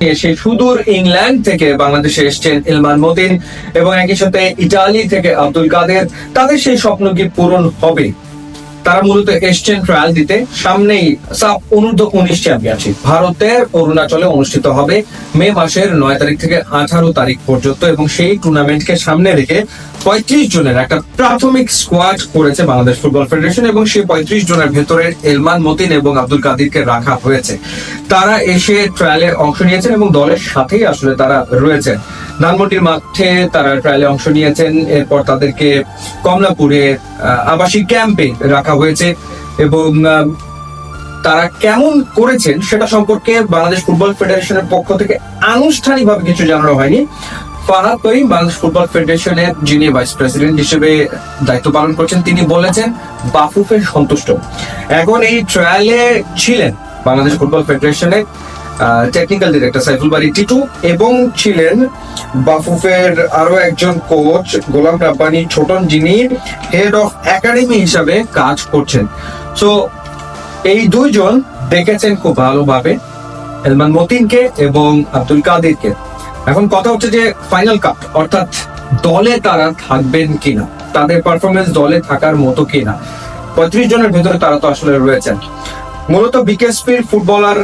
সেই সুদূর ইংল্যান্ড থেকে বাংলাদেশে এসেছেন ইলমান মতিন এবং একই সাথে ইতালি থেকে আব্দুল কাদের। তাদের সেই স্বপ্ন কি পূরণ হবে? তারা মূলত এসছেন ট্রায়াল দিতে। সামনেই সাফ অনূর্ধ্ব-19 চ্যাম্পিয়নশিপ ভারতের অরুণাচলে অনুষ্ঠিত হবে মে মাসের 9 তারিখ থেকে 18 তারিখ পর্যন্ত, এবং সেই টুর্নামেন্টকে সামনে রেখে 35 জনের একটা প্রাথমিক স্কোয়াড করেছে বাংলাদেশ ফুটবল ফেডারেশন, এবং সেই 35 জনের ভেতরে ইলমান মতিন এবং আব্দুল কাদিরকে রাখা হয়েছে। তারা এসে ট্রায়ালে অংশ নিয়েছেন এবং দলের সাথেই আসলে তারা রয়েছেন। ধানমন্ডির মাঠে তারা ট্রায়ালে অংশ নিয়েছেন, এরপর তাদেরকে কমলাপুরে আবাসিক ক্যাম্পে রাখা হয়েছে, এবং তারা কেমন করেছেন সেটা সম্পর্কে বাংলাদেশ ফুটবল ফেডারেশনের পক্ষ থেকে আনুষ্ঠানিকভাবে কিছু জানানো হয়নি। ফারহাদ করিম বাংলাদেশ ফুটবল ফেডারেশনের যিনি ভাইস প্রেসিডেন্ট হিসেবে দায়িত্ব পালন করছেন, তিনি বলেছেন বাফুফে সন্তুষ্ট। এখন এই ট্রায়ালে ছিলেন বাংলাদেশ ফুটবল ফেডারেশনের টেকনিক্যাল ডিরেক্টর সাইফুল বারী টিটু, এবং ছিলেন বাফুফের আরো একজন কোচ গোলাম রাব্বানী ছোটন, যিনি হেড অফ একাডেমি হিসাবে কাজ করছেন। সো এই দুইজন দেখেছেন খুব ভালোভাবে ইলমান মতিনকে এবং আব্দুল কাদিরকে। এখন কথা হচ্ছে যে ফাইনাল কাপ অর্থাৎ দলে তারা থাকবেন কিনা, তাদের পারফরমেন্স দলে থাকার মতো কিনা। 35 জনের ভেতরে তারা তো আসলে রয়েছেন মূলত বিকেএসপির ফুটবলার,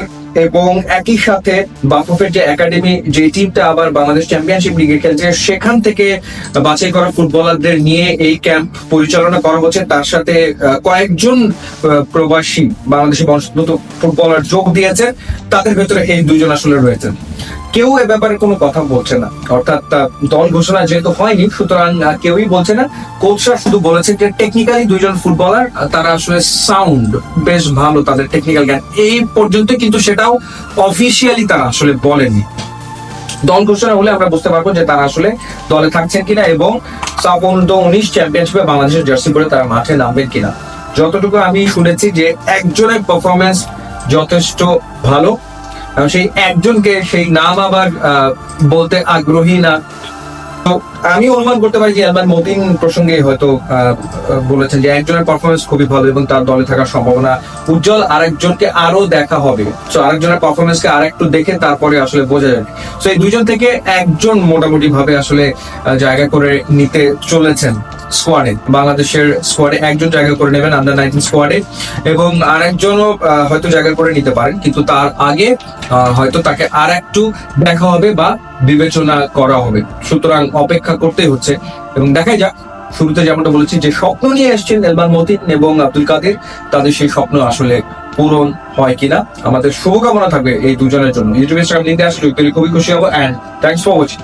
এবং একই সাথে বাফুফের যে একাডেমি, যে টিমটা আবার বাংলাদেশ চ্যাম্পিয়নশিপ লিগে খেলছে, সেখান থেকে বাছাই করা ফুটবলারদের নিয়ে এই ক্যাম্প পরিচালনা করা হচ্ছে। তার সাথে কয়েকজন প্রবাসী বাংলাদেশি বংশোদ্ভূত ফুটবলার যোগ দিয়েছেন, তাদের ভেতরে এই দুইজন আসলে রয়েছেন। কেউ এ ব্যাপারে কোনো কথা বলছে না, অর্থাৎ দল ঘোষণা যেহেতু হয়নি, সুতরাং কেউই বলছে না। কোচরা শুধু বলেছে যে টেকনিক্যালি দুইজন ফুটবলার, তারা আসলে সাউন্ড, বেশ ভালো তাদের টেকনিক্যাল জ্ঞান, এই পর্যন্ত, কিন্তু সেটাও অফিসিয়ালি তারা আসলে বলেনি। দল ঘোষণা হলে আমরা বুঝতে পারবো যে তারা আসলে দলে থাকছেন কিনা, এবং সাফ অনূর্ধ্ব-19 চ্যাম্পিয়নশিপে বাংলাদেশের জার্সি পরে তারা মাঠে নামবেন কিনা। যতটুকু আমি শুনেছি যে একজনের পারফরমেন্স যথেষ্ট ভালো, সেই একজনকে সেই নাম আবার বলতে আগ্রহী না। তো আমি অনুমান করতে পারি যে ইলমান মতিন প্রসঙ্গে হয়তো বলেছেন যে একজনের পারফরমেন্স খুবই ভালো এবং তার দলে থাকার সম্ভাবনা উজ্জ্বল, আরেকজনকে আরো দেখা হবে। তো আরেকজনের পারফরমেন্সকে আরেকটু দেখে তারপরে আসলে বোঝা যাবে। তো এই দুজন থেকে একজন মোটামুটি ভাবে আসলে জায়গা করে নিতে চলেছেন স্কোয়াডে, বাংলাদেশের স্কোয়াডে একজন জায়গা করে নেবেন আন্ডার-19 স্কোয়াডে, এবং আরেকজনও হয়তো জায়গা করে নিতে পারেন, কিন্তু তার আগে হয়তো তাকে আর একটু দেখা হবে বা বিবেচনা করা হবে। সুতরাং অপেক্ষা করতেই হচ্ছে, এবং দেখাই যাক। শুরুতে যেমনটা বলেছি যে স্বপ্ন নিয়ে এসেছেন ইলমান মতিন এবং আব্দুল কাদের, তাদের সেই স্বপ্ন আসলে পূরণ হয় কিনা। আমাদের শুভকামনা থাকবে এই দুজনের জন্য। ইউটিউবে লিঙ্কে আসলে খুবই খুশি হবো। And thanks for watching.